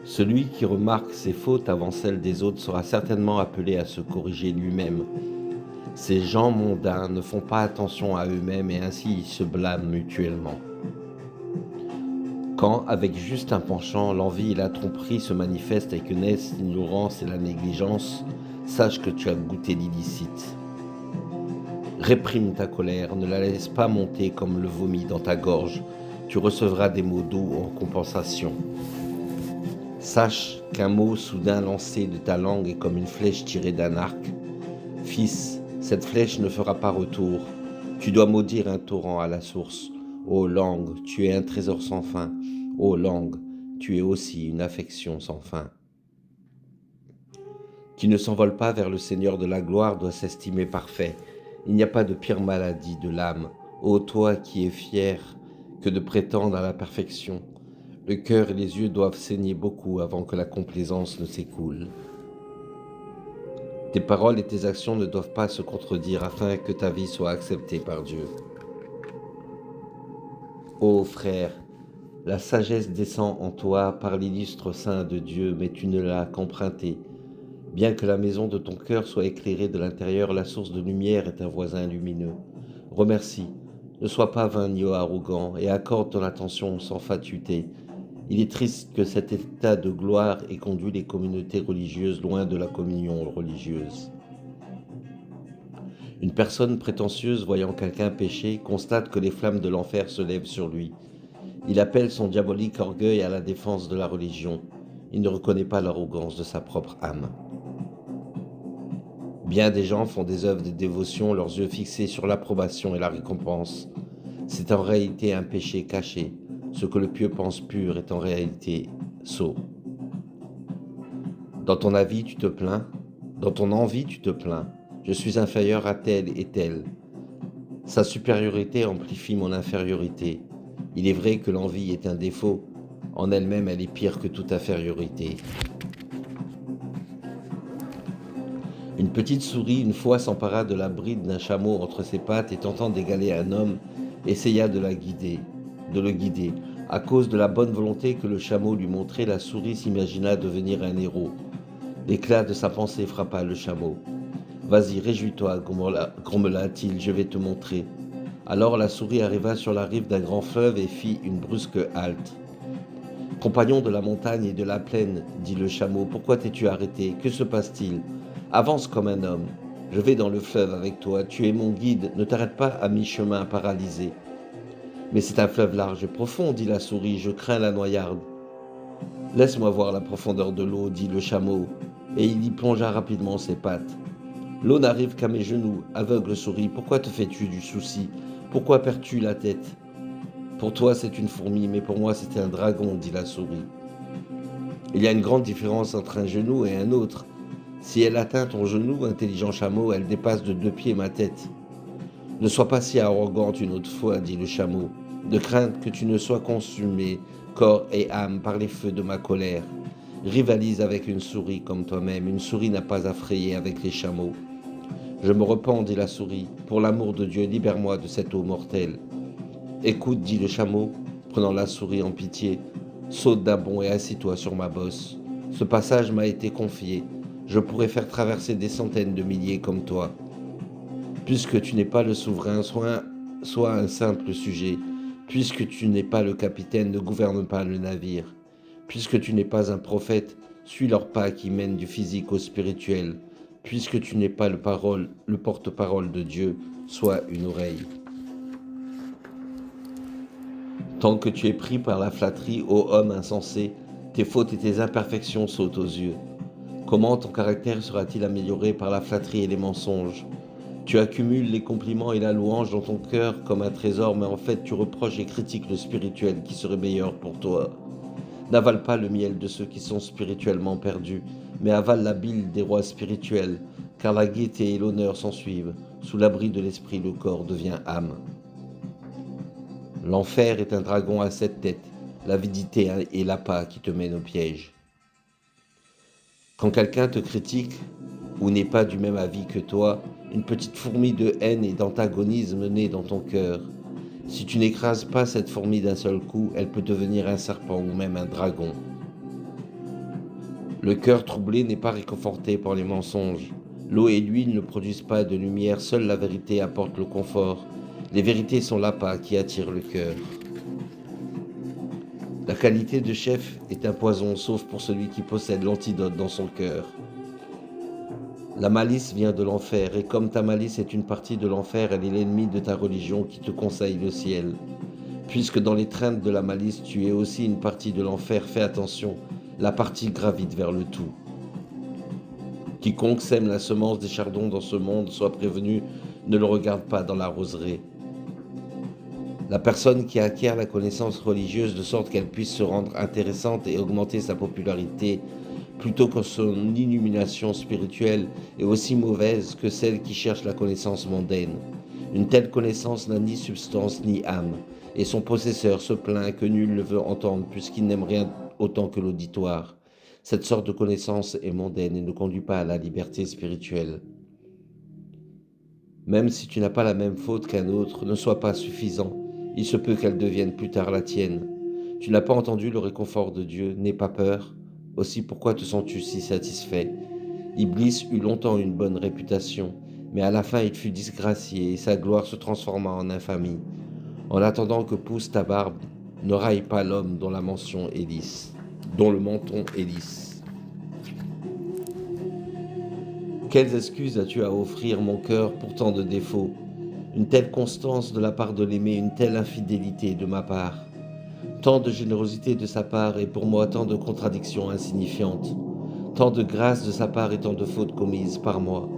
Celui qui remarque ses fautes avant celles des autres sera certainement appelé à se corriger lui-même. Ces gens mondains ne font pas attention à eux-mêmes et ainsi ils se blâment mutuellement. Quand, avec juste un penchant, l'envie et la tromperie se manifestent et que naissent l'ignorance et la négligence, sache que tu as goûté l'illicite. Réprime ta colère, ne la laisse pas monter comme le vomi dans ta gorge. Tu recevras des mots doux en compensation. Sache qu'un mot soudain lancé de ta langue est comme une flèche tirée d'un arc. Fils, cette flèche ne fera pas retour. Tu dois maudire un torrent à la source. Ô langue, tu es un trésor sans fin. Ô langue, tu es aussi une affection sans fin. Qui ne s'envole pas vers le Seigneur de la gloire doit s'estimer parfait. Il n'y a pas de pire maladie de l'âme. Ô toi qui es fier que de prétendre à la perfection. Le cœur et les yeux doivent saigner beaucoup avant que la complaisance ne s'écoule. Tes paroles et tes actions ne doivent pas se contredire afin que ta vie soit acceptée par Dieu. Ô frère, la sagesse descend en toi par l'illustre sein de Dieu, mais tu ne l'as qu'emprunté. Bien que la maison de ton cœur soit éclairée de l'intérieur, la source de lumière est un voisin lumineux. Remercie, ne sois pas vain ni arrogant, et accorde ton attention sans fatuité. Il est triste que cet état de gloire ait conduit les communautés religieuses loin de la communion religieuse. Une personne prétentieuse voyant quelqu'un pécher constate que les flammes de l'enfer se lèvent sur lui. Il appelle son diabolique orgueil à la défense de la religion. Il ne reconnaît pas l'arrogance de sa propre âme. Bien des gens font des œuvres de dévotion, leurs yeux fixés sur l'approbation et la récompense. C'est en réalité un péché caché. Ce que le pieux pense pur est en réalité sot. Dans ton avis, tu te plains. Dans ton envie, tu te plains. Je suis inférieur à tel et tel. Sa supériorité amplifie mon infériorité. Il est vrai que l'envie est un défaut. En elle-même, elle est pire que toute infériorité. Une petite souris, une fois, s'empara de la bride d'un chameau entre ses pattes et tentant d'égaler un homme, essaya de le guider. À cause de la bonne volonté que le chameau lui montrait, la souris s'imagina devenir un héros. L'éclat de sa pensée frappa le chameau. « Vas-y, réjouis-toi, grommela-t-il, je vais te montrer. » Alors la souris arriva sur la rive d'un grand fleuve et fit une brusque halte. « Compagnon de la montagne et de la plaine, dit le chameau, pourquoi t'es-tu arrêté? Que se passe-t-il? Avance comme un homme. Je vais dans le fleuve avec toi, tu es mon guide, ne t'arrête pas à mi-chemin paralysé. » Mais c'est un fleuve large et profond, dit la souris, je crains la noyade. Laisse-moi voir la profondeur de l'eau, dit le chameau, et il y plongea rapidement ses pattes. L'eau n'arrive qu'à mes genoux, aveugle souris, pourquoi te fais-tu du souci? Pourquoi perds-tu la tête? Pour toi c'est une fourmi, mais pour moi c'est un dragon, dit la souris. Il y a une grande différence entre un genou et un autre. Si elle atteint ton genou, intelligent chameau, elle dépasse de 2 pieds ma tête. Ne sois pas si arrogante une autre fois, dit le chameau, de crainte que tu ne sois consumé, corps et âme, par les feux de ma colère. Rivalise avec une souris comme toi-même, une souris n'a pas à frayer avec les chameaux. Je me repens, dit la souris, pour l'amour de Dieu, libère-moi de cette eau mortelle. Écoute, dit le chameau, prenant la souris en pitié, saute d'un bond et assis-toi sur ma bosse. Ce passage m'a été confié, je pourrais faire traverser des centaines de milliers comme toi. Puisque tu n'es pas le souverain, sois un simple sujet. Puisque tu n'es pas le capitaine, ne gouverne pas le navire. Puisque tu n'es pas un prophète, suis leurs pas qui mènent du physique au spirituel. Puisque tu n'es pas le porte-parole de Dieu, sois une oreille. Tant que tu es pris par la flatterie, ô homme insensé, tes fautes et tes imperfections sautent aux yeux. Comment ton caractère sera-t-il amélioré par la flatterie et les mensonges? Tu accumules les compliments et la louange dans ton cœur comme un trésor, mais en fait tu reproches et critiques le spirituel qui serait meilleur pour toi. N'avale pas le miel de ceux qui sont spirituellement perdus, mais avale la bile des rois spirituels, car la gaieté et l'honneur s'en suivent. Sous l'abri de l'esprit, le corps devient âme. L'enfer est un dragon à 7 têtes, l'avidité est l'appât qui te mène au piège. Quand quelqu'un te critique ou n'est pas du même avis que toi, une petite fourmi de haine et d'antagonisme naît dans ton cœur. Si tu n'écrases pas cette fourmi d'un seul coup, elle peut devenir un serpent ou même un dragon. Le cœur troublé n'est pas réconforté par les mensonges. L'eau et l'huile ne produisent pas de lumière, seule la vérité apporte le confort. Les vérités sont l'appât qui attire le cœur. La qualité de chef est un poison, sauf pour celui qui possède l'antidote dans son cœur. La malice vient de l'enfer, et comme ta malice est une partie de l'enfer, elle est l'ennemi de ta religion qui te conseille le ciel. Puisque dans l'étreinte de la malice, tu es aussi une partie de l'enfer, fais attention, la partie gravite vers le tout. Quiconque sème la semence des chardons dans ce monde, soit prévenu, ne le regarde pas dans la roseraie. La personne qui acquiert la connaissance religieuse de sorte qu'elle puisse se rendre intéressante et augmenter sa popularité, plutôt que son illumination spirituelle, est aussi mauvaise que celle qui cherche la connaissance mondaine. Une telle connaissance n'a ni substance ni âme, et son possesseur se plaint que nul ne veut entendre puisqu'il n'aime rien autant que l'auditoire. Cette sorte de connaissance est mondaine et ne conduit pas à la liberté spirituelle. Même si tu n'as pas la même faute qu'un autre, ne sois pas suffisant. Il se peut qu'elle devienne plus tard la tienne. Tu n'as pas entendu le réconfort de Dieu, n'aie pas peur. Aussi pourquoi te sens-tu si satisfait? Iblis eut longtemps une bonne réputation, mais à la fin il fut disgracié et sa gloire se transforma en infamie. En attendant que pousse ta barbe, ne raille pas l'homme dont la mention est lisse, dont le menton est lisse. Quelles excuses as-tu à offrir, mon cœur, pour tant de défauts? Une telle constance de la part de l'aimé, une telle infidélité de ma part. Tant de générosité de sa part et pour moi tant de contradictions insignifiantes. Tant de grâce de sa part et tant de fautes commises par moi.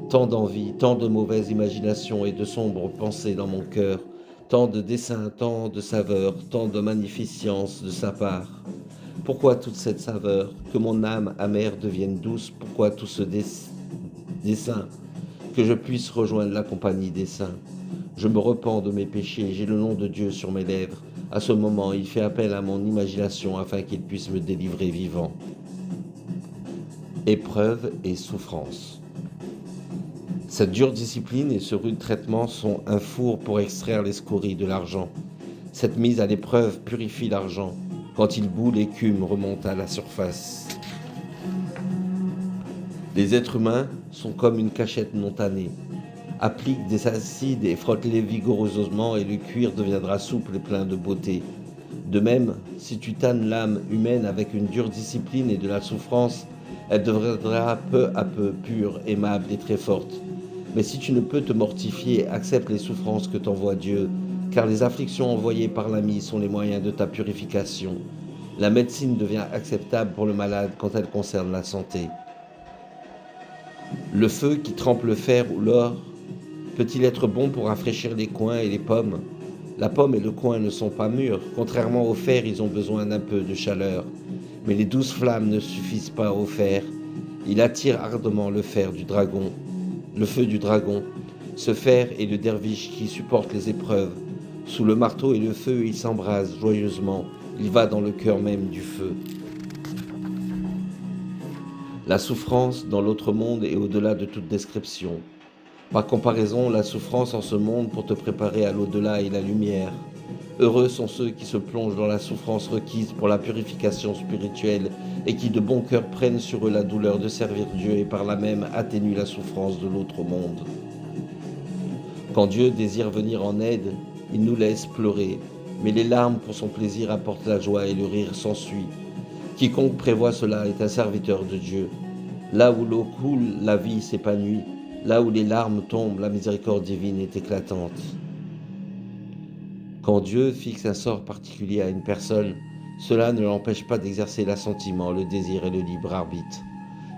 Tant d'envie, tant de mauvaises imaginations et de sombres pensées dans mon cœur. Tant de desseins, tant de saveurs, tant de magnificence de sa part. Pourquoi toute cette saveur? Que mon âme amère devienne douce? Pourquoi tout ce dessein? Que je puisse rejoindre la compagnie des saints. Je me repens de mes péchés, j'ai le nom de Dieu sur mes lèvres. À ce moment, il fait appel à mon imagination afin qu'il puisse me délivrer vivant. Épreuve et souffrance. Cette dure discipline et ce rude traitement sont un four pour extraire les scories de l'argent. Cette mise à l'épreuve purifie l'argent. Quand il bout, l'écume remonte à la surface. Les êtres humains sont comme une cachette non tannée. Applique des acides et frotte-les vigoureusement et le cuir deviendra souple et plein de beauté. De même, si tu tannes l'âme humaine avec une dure discipline et de la souffrance, elle deviendra peu à peu pure, aimable et très forte. Mais si tu ne peux te mortifier, accepte les souffrances que t'envoie Dieu, car les afflictions envoyées par l'ami sont les moyens de ta purification. La médecine devient acceptable pour le malade quand elle concerne la santé. Le feu qui trempe le fer ou l'or peut-il être bon pour rafraîchir les coings et les pommes? La pomme et le coing ne sont pas mûrs. Contrairement au fer, ils ont besoin d'un peu de chaleur. Mais les douces flammes ne suffisent pas au fer. Il attire ardemment le fer du dragon, le feu du dragon. Ce fer est le derviche qui supporte les épreuves. Sous le marteau et le feu, il s'embrase joyeusement. Il va dans le cœur même du feu. La souffrance dans l'autre monde est au-delà de toute description. Par comparaison, la souffrance en ce monde pour te préparer à l'au-delà et la lumière. Heureux sont ceux qui se plongent dans la souffrance requise pour la purification spirituelle et qui de bon cœur prennent sur eux la douleur de servir Dieu et par là même atténuent la souffrance de l'autre monde. Quand Dieu désire venir en aide, il nous laisse pleurer, mais les larmes pour son plaisir apportent la joie et le rire s'ensuit. Quiconque prévoit cela est un serviteur de Dieu. Là où l'eau coule, la vie s'épanouit. Là où les larmes tombent, la miséricorde divine est éclatante. Quand Dieu fixe un sort particulier à une personne, cela ne l'empêche pas d'exercer l'assentiment, le désir et le libre arbitre.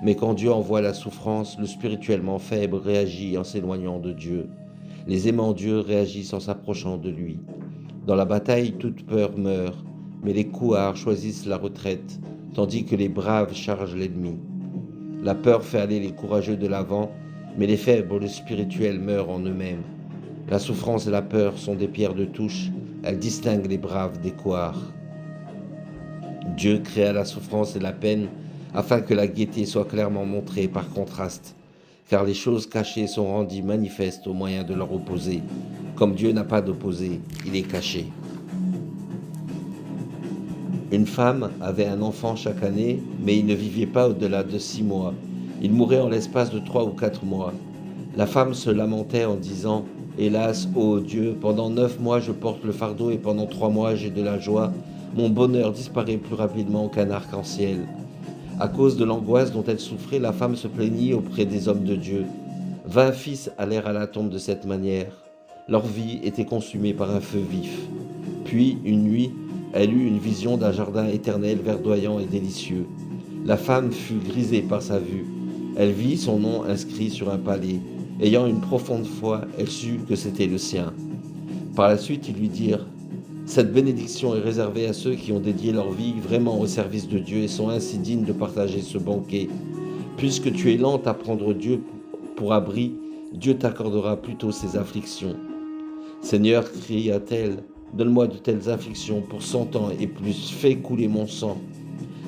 Mais quand Dieu envoie la souffrance, le spirituellement faible réagit en s'éloignant de Dieu. Les aimants Dieu réagissent en s'approchant de lui. Dans la bataille, toute peur meurt, mais les couards choisissent la retraite, tandis que les braves chargent l'ennemi. La peur fait aller les courageux de l'avant, mais les faibles, le spirituel, meurent en eux-mêmes. La souffrance et la peur sont des pierres de touche, elles distinguent les braves des couards. Dieu créa la souffrance et la peine afin que la gaieté soit clairement montrée par contraste, car les choses cachées sont rendues manifestes au moyen de leur opposé. Comme Dieu n'a pas d'opposé, il est caché. Une femme avait un enfant chaque année, mais il ne vivait pas au-delà de 6 mois. Il mourait en l'espace de 3 ou 4 mois. La femme se lamentait en disant « Hélas, ô Dieu, pendant 9 mois je porte le fardeau et pendant 3 mois j'ai de la joie. Mon bonheur disparaît plus rapidement qu'un arc-en-ciel. » À cause de l'angoisse dont elle souffrait, la femme se plaignit auprès des hommes de Dieu. 20 fils allèrent à la tombe de cette manière. Leur vie était consumée par un feu vif. Puis, une nuit, elle eut une vision d'un jardin éternel verdoyant et délicieux. La femme fut grisée par sa vue. Elle vit son nom inscrit sur un palais. Ayant une profonde foi, elle sut que c'était le sien. Par la suite, ils lui dirent « Cette bénédiction est réservée à ceux qui ont dédié leur vie vraiment au service de Dieu et sont ainsi dignes de partager ce banquet. Puisque tu es lente à prendre Dieu pour abri, Dieu t'accordera plutôt ses afflictions. » Seigneur, cria-t-elle, donne-moi de telles afflictions pour 100 ans et plus, fais couler mon sang.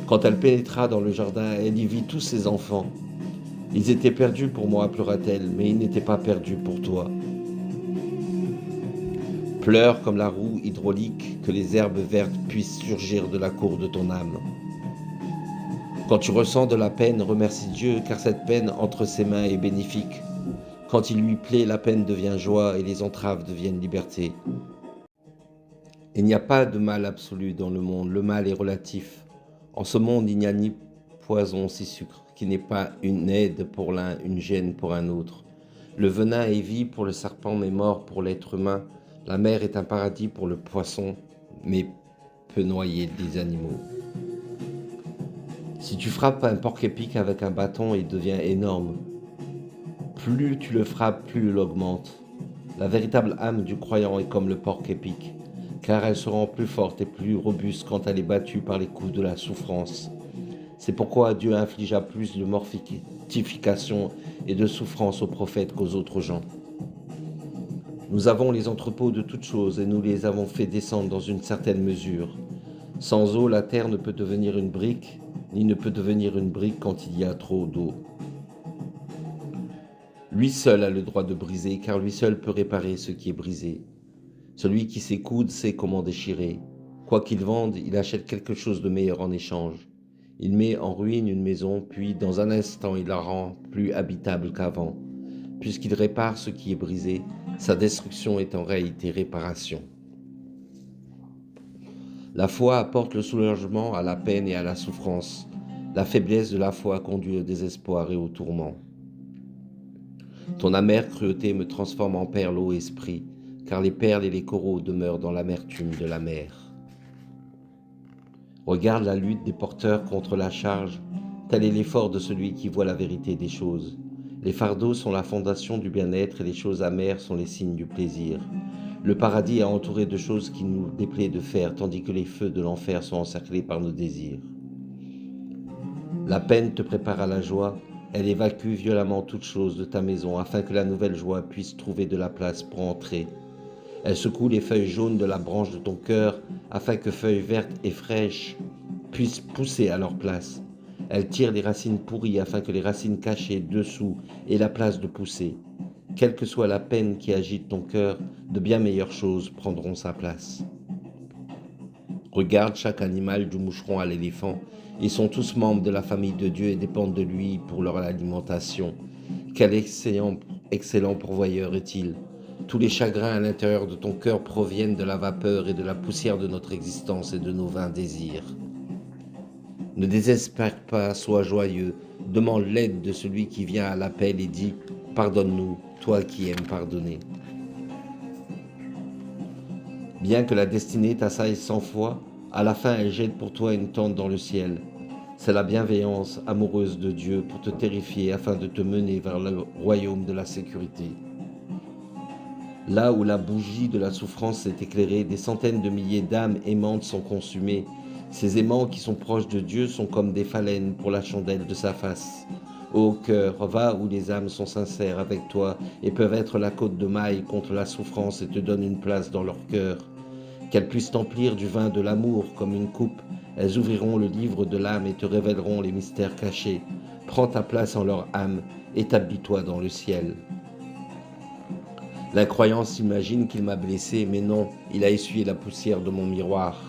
Quand elle pénétra dans le jardin, elle y vit tous ses enfants. Ils étaient perdus pour moi, pleura-t-elle, mais ils n'étaient pas perdus pour toi. Pleure comme la roue hydraulique, que les herbes vertes puissent surgir de la cour de ton âme. Quand tu ressens de la peine, remercie Dieu, car cette peine entre ses mains est bénéfique. Quand il lui plaît, la peine devient joie et les entraves deviennent liberté. Il n'y a pas de mal absolu dans le monde, le mal est relatif. En ce monde, il n'y a ni poison si sucre, qui n'est pas une aide pour l'un, une gêne pour un autre. Le venin est vie pour le serpent, mais mort pour l'être humain. La mer est un paradis pour le poisson, mais peut noyer des animaux. Si tu frappes un porc-épic avec un bâton, il devient énorme. Plus tu le frappes, plus il augmente. La véritable âme du croyant est comme le porc-épic, car elle se rend plus forte et plus robuste quand elle est battue par les coups de la souffrance. C'est pourquoi Dieu infligea plus de mortification et de souffrance aux prophètes qu'aux autres gens. Nous avons les entrepôts de toutes choses et nous les avons fait descendre dans une certaine mesure. Sans eau, la terre ne peut devenir une brique, ni ne peut devenir une brique quand il y a trop d'eau. Lui seul a le droit de briser, car lui seul peut réparer ce qui est brisé. Celui qui s'écoute sait comment déchirer. Quoi qu'il vende, il achète quelque chose de meilleur en échange. Il met en ruine une maison, puis dans un instant il la rend plus habitable qu'avant. Puisqu'il répare ce qui est brisé, sa destruction est en réalité réparation. La foi apporte le soulagement à la peine et à la souffrance. La faiblesse de la foi conduit au désespoir et au tourment. Ton amère cruauté me transforme en perle ô esprit, car les perles et les coraux demeurent dans l'amertume de la mer. Regarde la lutte des porteurs contre la charge, tel est l'effort de celui qui voit la vérité des choses. Les fardeaux sont la fondation du bien-être et les choses amères sont les signes du plaisir. Le paradis est entouré de choses qui nous déplaît de faire, tandis que les feux de l'enfer sont encerclés par nos désirs. La peine te prépare à la joie, elle évacue violemment toute chose de ta maison afin que la nouvelle joie puisse trouver de la place pour entrer. Elle secoue les feuilles jaunes de la branche de ton cœur afin que feuilles vertes et fraîches puissent pousser à leur place. Elle tire les racines pourries afin que les racines cachées dessous aient la place de pousser. Quelle que soit la peine qui agite ton cœur, de bien meilleures choses prendront sa place. Regarde chaque animal du moucheron à l'éléphant. Ils sont tous membres de la famille de Dieu et dépendent de lui pour leur alimentation. Quel excellent pourvoyeur est-il! Tous les chagrins à l'intérieur de ton cœur proviennent de la vapeur et de la poussière de notre existence et de nos vains désirs. Ne désespère pas, sois joyeux, demande l'aide de celui qui vient à l'appel et dit « Pardonne-nous, toi qui aimes pardonner ». Bien que la destinée t'assaille 100 fois, à la fin elle jette pour toi une tente dans le ciel. C'est la bienveillance amoureuse de Dieu pour te terrifier afin de te mener vers le royaume de la sécurité. Là où la bougie de la souffrance s'est éclairée, des centaines de milliers d'âmes aimantes sont consumées. Ces aimants qui sont proches de Dieu sont comme des phalènes pour la chandelle de sa face. Ô cœur, va où les âmes sont sincères avec toi et peuvent être la côte de maille contre la souffrance et te donnent une place dans leur cœur. Qu'elles puissent t'emplir du vin de l'amour comme une coupe. Elles ouvriront le livre de l'âme et te révéleront les mystères cachés. Prends ta place en leur âme, établis-toi dans le ciel. L'incroyant s'imagine qu'il m'a blessé, mais non, il a essuyé la poussière de mon miroir.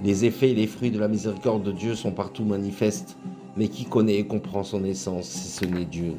Les effets et les fruits de la miséricorde de Dieu sont partout manifestes, mais qui connaît et comprend son essence si ce n'est Dieu?